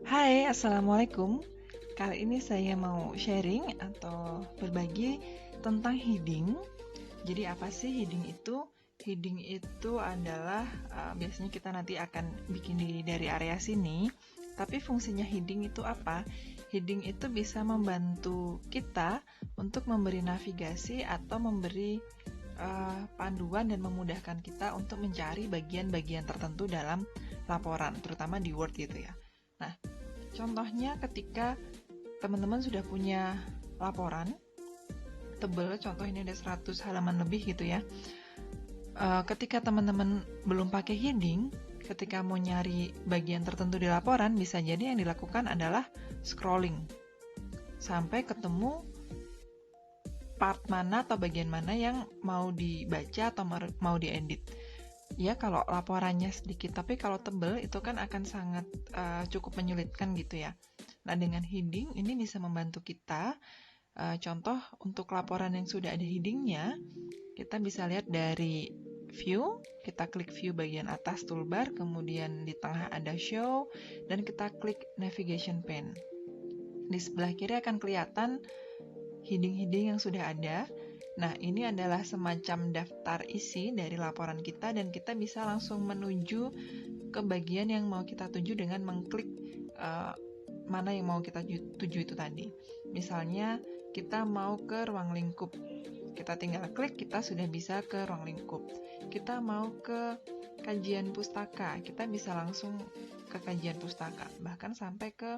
Hai, Assalamualaikum. Kali ini saya mau sharing atau berbagi tentang heading. Jadi apa sih heading itu? Heading itu adalah biasanya kita nanti akan bikin dari area sini. Tapi fungsinya heading itu apa? Heading itu bisa membantu kita untuk memberi navigasi atau memberi panduan dan memudahkan kita untuk mencari bagian-bagian tertentu dalam laporan, terutama di Word gitu ya. Nah, contohnya ketika teman-teman sudah punya laporan tebel, contoh ini ada 100 halaman lebih gitu ya. Ketika teman-teman belum pakai heading, ketika mau nyari bagian tertentu di laporan, bisa jadi yang dilakukan adalah scrolling sampai ketemu part mana atau bagian mana yang mau dibaca atau mau diedit. Ya kalau laporannya sedikit, tapi kalau tebel itu kan akan sangat cukup menyulitkan gitu ya. Nah dengan heading ini bisa membantu kita. Contoh untuk laporan yang sudah ada headingnya, kita bisa lihat dari view, kita klik view bagian atas toolbar, kemudian di tengah ada show, dan kita klik navigation pane. Di sebelah kiri akan kelihatan heading-heading yang sudah ada. Nah, ini adalah semacam daftar isi dari laporan kita dan kita bisa langsung menuju ke bagian yang mau kita tuju dengan mengklik mana yang mau kita tuju itu tadi. Misalnya, kita mau ke ruang lingkup. Kita tinggal klik, kita sudah bisa ke ruang lingkup. Kita mau ke kajian pustaka, kita bisa langsung ke kajian pustaka. Bahkan sampai ke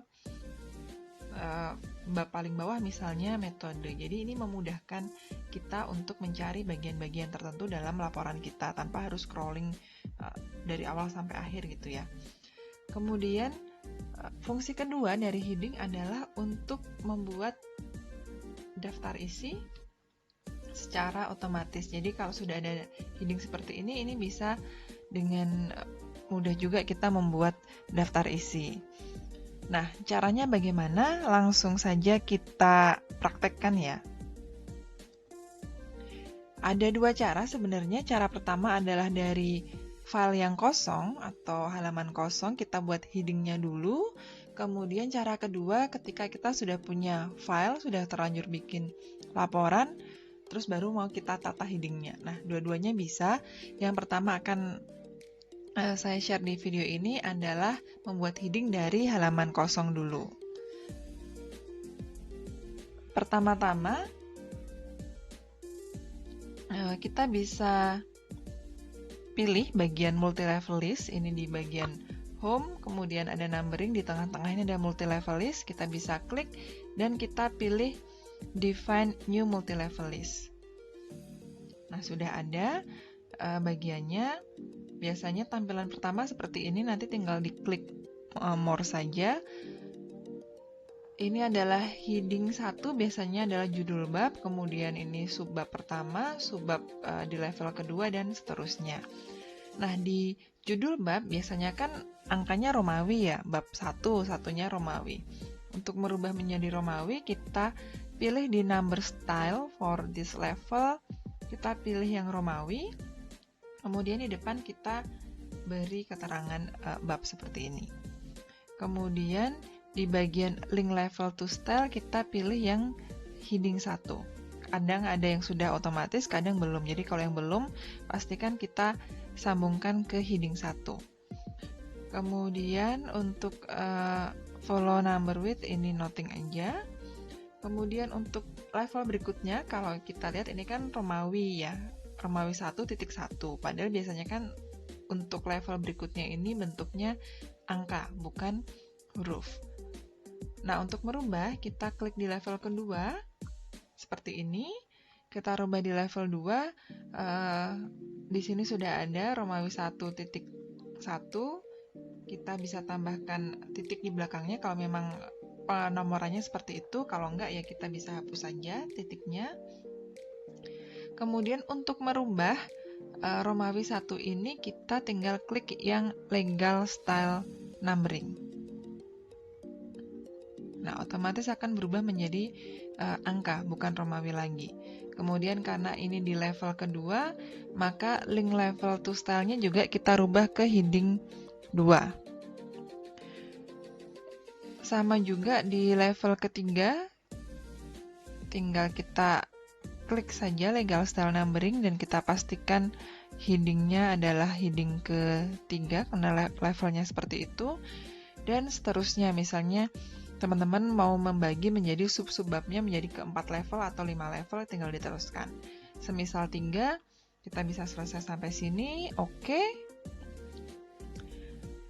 bab paling bawah misalnya metode. Jadi ini memudahkan kita untuk mencari bagian-bagian tertentu dalam laporan kita tanpa harus scrolling dari awal sampai akhir gitu ya. Kemudian fungsi kedua dari heading adalah untuk membuat daftar isi secara otomatis. Jadi kalau sudah ada heading seperti ini bisa dengan mudah juga kita membuat daftar isi. Nah, caranya bagaimana? Langsung saja kita praktekkan ya. Ada dua cara sebenarnya. Cara pertama adalah dari file yang kosong atau halaman kosong, kita buat headingnya dulu. Kemudian cara kedua, ketika kita sudah punya file, sudah terlanjur bikin laporan, terus baru mau kita tata headingnya. Nah, dua-duanya bisa. Yang pertama akan saya share di video ini adalah membuat heading dari halaman kosong dulu. Pertama-tama, kita bisa pilih bagian multi-level list. Ini di bagian home, kemudian ada numbering, di tengah-tengah ini ada multi-level list. Kita bisa klik dan kita pilih define new multi-level list. Nah, sudah ada bagiannya. Biasanya tampilan pertama seperti ini, nanti tinggal diklik more saja. Ini adalah heading 1, biasanya adalah judul bab, kemudian ini subbab pertama, subbab di level kedua, dan seterusnya. Nah, di judul bab biasanya kan angkanya Romawi ya, bab 1, satunya Romawi. Untuk merubah menjadi Romawi, kita pilih di number style for this level, kita pilih yang Romawi. Kemudian di depan kita beri keterangan bab seperti ini. Kemudian di bagian link level to style kita pilih yang heading 1. Kadang ada yang sudah otomatis, kadang belum. Jadi kalau yang belum, pastikan kita sambungkan ke heading 1. Kemudian untuk follow number width ini noting aja. Kemudian untuk level berikutnya, kalau kita lihat ini kan Romawi ya. Romawi 1.1, padahal biasanya kan untuk level berikutnya ini bentuknya angka, bukan huruf. Nah, untuk merubah, kita klik di level kedua, seperti ini. Kita rubah di level 2, di sini sudah ada Romawi 1.1, kita bisa tambahkan titik di belakangnya kalau memang penomorannya seperti itu, kalau enggak ya kita bisa hapus saja titiknya. Kemudian untuk merubah Romawi 1 ini kita tinggal klik yang legal style numbering. Nah, otomatis akan berubah menjadi angka, bukan Romawi lagi. Kemudian karena ini di level kedua, maka link level to style-nya juga kita rubah ke heading 2. Sama juga di level ketiga, tinggal kita klik saja legal style numbering dan kita pastikan headingnya adalah heading ketiga karena levelnya seperti itu. Dan seterusnya, misalnya teman-teman mau membagi menjadi sub-subbabnya menjadi ke 4 level atau 5 level, tinggal diteruskan. Semisal 3, kita bisa selesai sampai sini, oke.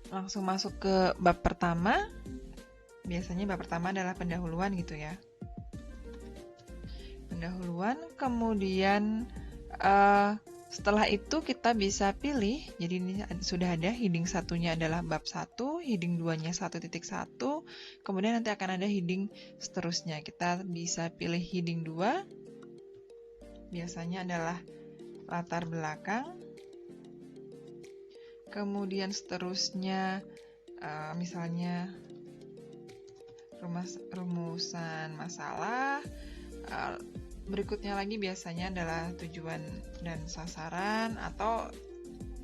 Langsung masuk ke bab pertama. Biasanya bab pertama adalah pendahuluan gitu ya. Pendahuluan, kemudian setelah itu kita bisa pilih, jadi ini sudah ada heading satunya adalah bab 1, heading 2-nya 1.1, kemudian nanti akan ada heading seterusnya. Kita bisa pilih heading 2, biasanya adalah latar belakang, kemudian seterusnya misalnya rumusan masalah, berikutnya lagi biasanya adalah tujuan dan sasaran, atau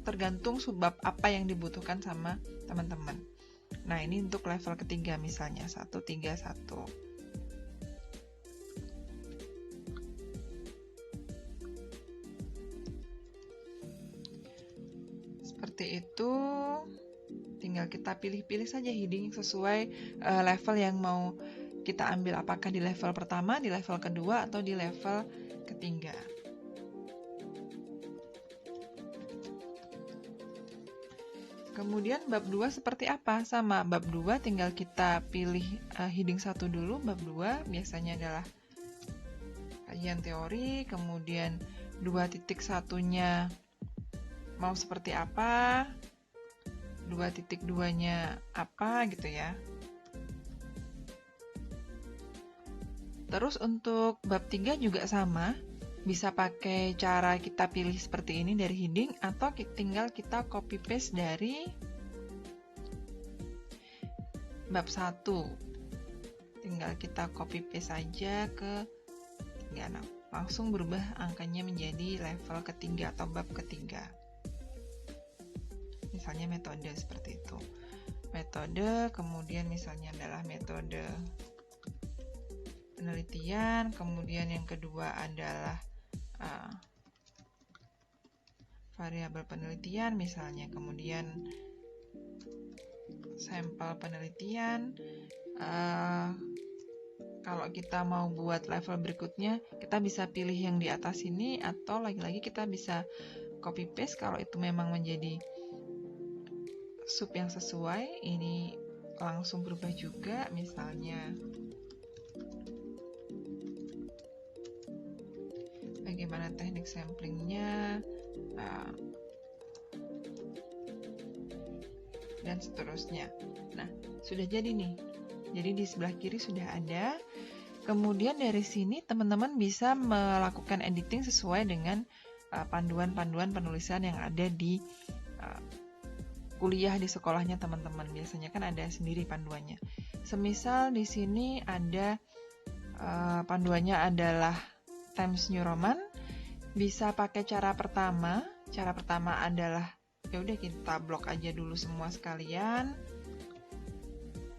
tergantung subbab apa yang dibutuhkan sama teman-teman. Nah, ini untuk level ketiga misalnya 131. Seperti itu, tinggal kita pilih-pilih saja heading sesuai level yang mau kita ambil, apakah di level pertama, di level kedua, atau di level ketiga. Kemudian bab 2 seperti apa? Sama, bab 2 tinggal kita pilih heading 1 dulu. Bab 2 biasanya adalah kajian teori, kemudian 2.1-nya mau seperti apa, 2.2-nya apa gitu ya. Terus untuk bab 3 juga sama, bisa pakai cara kita pilih seperti ini dari heading, atau tinggal kita copy paste dari bab 1. Tinggal kita copy paste saja ke 36. Langsung berubah angkanya menjadi level ketiga atau bab ketiga. Misalnya metode seperti itu. Metode, kemudian misalnya adalah metode penelitian, kemudian yang kedua adalah variabel penelitian misalnya, kemudian sampel penelitian. Kalau kita mau buat level berikutnya, kita bisa pilih yang di atas ini, atau lagi-lagi kita bisa copy paste kalau itu memang menjadi sub yang sesuai. Ini langsung berubah juga, misalnya bagaimana teknik samplingnya, dan seterusnya. Nah, sudah jadi nih. Jadi di sebelah kiri sudah ada. Kemudian dari sini teman-teman bisa melakukan editing sesuai dengan panduan-panduan penulisan yang ada di kuliah di sekolahnya teman-teman. Biasanya kan ada sendiri panduannya. Semisal di sini ada panduannya adalah Times New Roman, bisa pakai cara pertama. Cara pertama adalah ya udah kita blok aja dulu semua sekalian.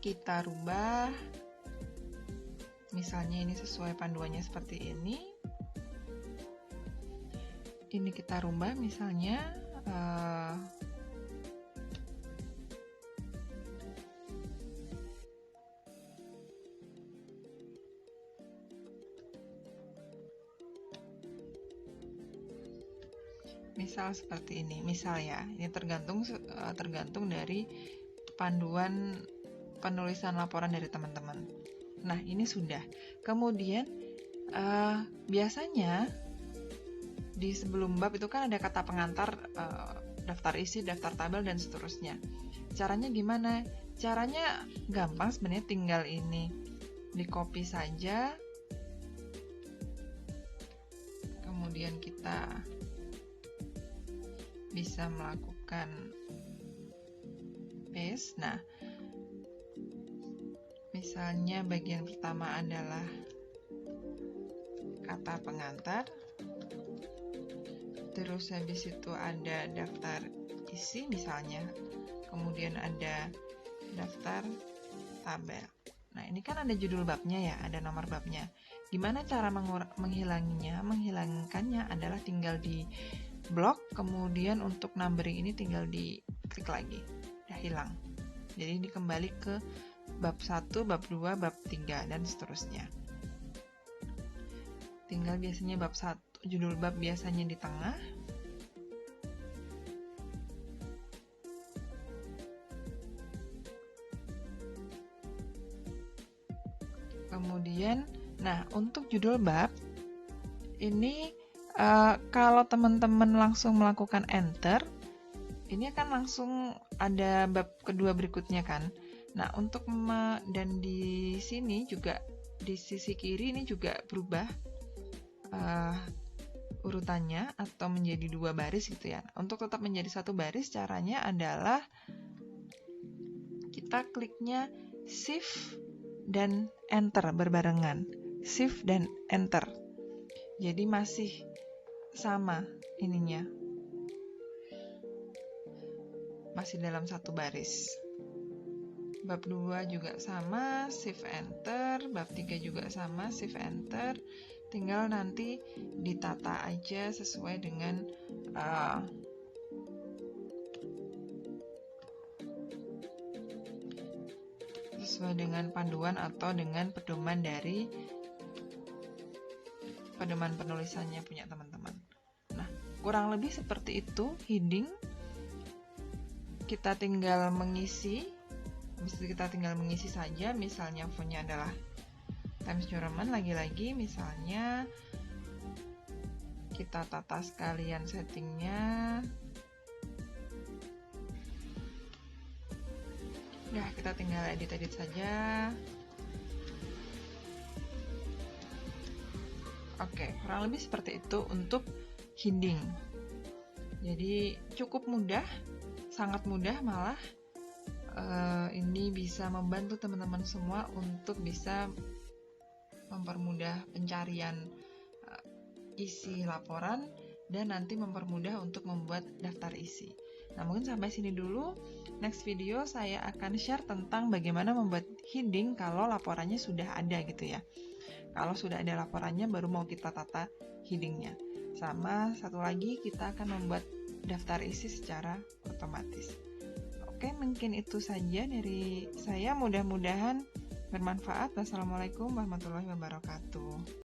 Kita rubah. Misalnya ini sesuai panduannya seperti ini. Ini kita rubah misalnya misal seperti ini. Misal ya, ini tergantung dari panduan penulisan laporan dari teman-teman. Nah, ini sudah. Kemudian biasanya di sebelum bab itu kan ada kata pengantar, daftar isi, daftar tabel, dan seterusnya. Caranya gimana? Caranya gampang sebenarnya, tinggal ini di copy saja. Kemudian kita bisa melakukan paste. Nah, misalnya bagian pertama adalah kata pengantar, terus habis itu ada daftar isi misalnya, kemudian ada daftar tabel. Nah, ini kan ada judul babnya ya, ada nomor babnya. Gimana cara menghilanginya? Menghilangkannya adalah tinggal di blok, kemudian untuk numbering ini tinggal di klik lagi. Udah hilang. Jadi ini kembali ke bab 1, bab 2, bab 3, dan seterusnya. Tinggal biasanya bab 1, judul bab biasanya di tengah. Kemudian, nah untuk judul bab ini kalau teman-teman langsung melakukan enter, ini akan langsung ada bab kedua berikutnya kan. Nah untuk dan di sini juga di sisi kiri ini juga berubah urutannya atau menjadi 2 baris gitu ya. Untuk tetap menjadi 1 baris caranya adalah kita kliknya shift dan enter berbarengan, shift dan enter. Jadi masih sama ininya, masih dalam 1 baris. Bab 2 juga sama, shift enter. Bab 3 juga sama, shift enter. Tinggal nanti ditata aja sesuai dengan panduan atau dengan pedoman dari pedoman penulisannya punya teman-teman. Nah, kurang lebih seperti itu heading. Kita tinggal mengisi saja. Misalnya fontnya adalah Times New Roman, lagi-lagi misalnya kita tata sekalian settingnya. Nah, kita tinggal edit-edit saja. Oke, kurang lebih seperti itu untuk heading. Jadi cukup mudah, sangat mudah malah. Ini bisa membantu teman-teman semua untuk bisa mempermudah pencarian isi laporan dan nanti mempermudah untuk membuat daftar isi. Nah, mungkin sampai sini dulu. Next video saya akan share tentang bagaimana membuat heading kalau laporannya sudah ada gitu ya. Kalau sudah ada laporannya baru mau kita tata headingnya. Sama satu lagi, kita akan membuat daftar isi secara otomatis. Oke, mungkin itu saja dari saya. Mudah-mudahan bermanfaat. Wassalamualaikum warahmatullahi wabarakatuh.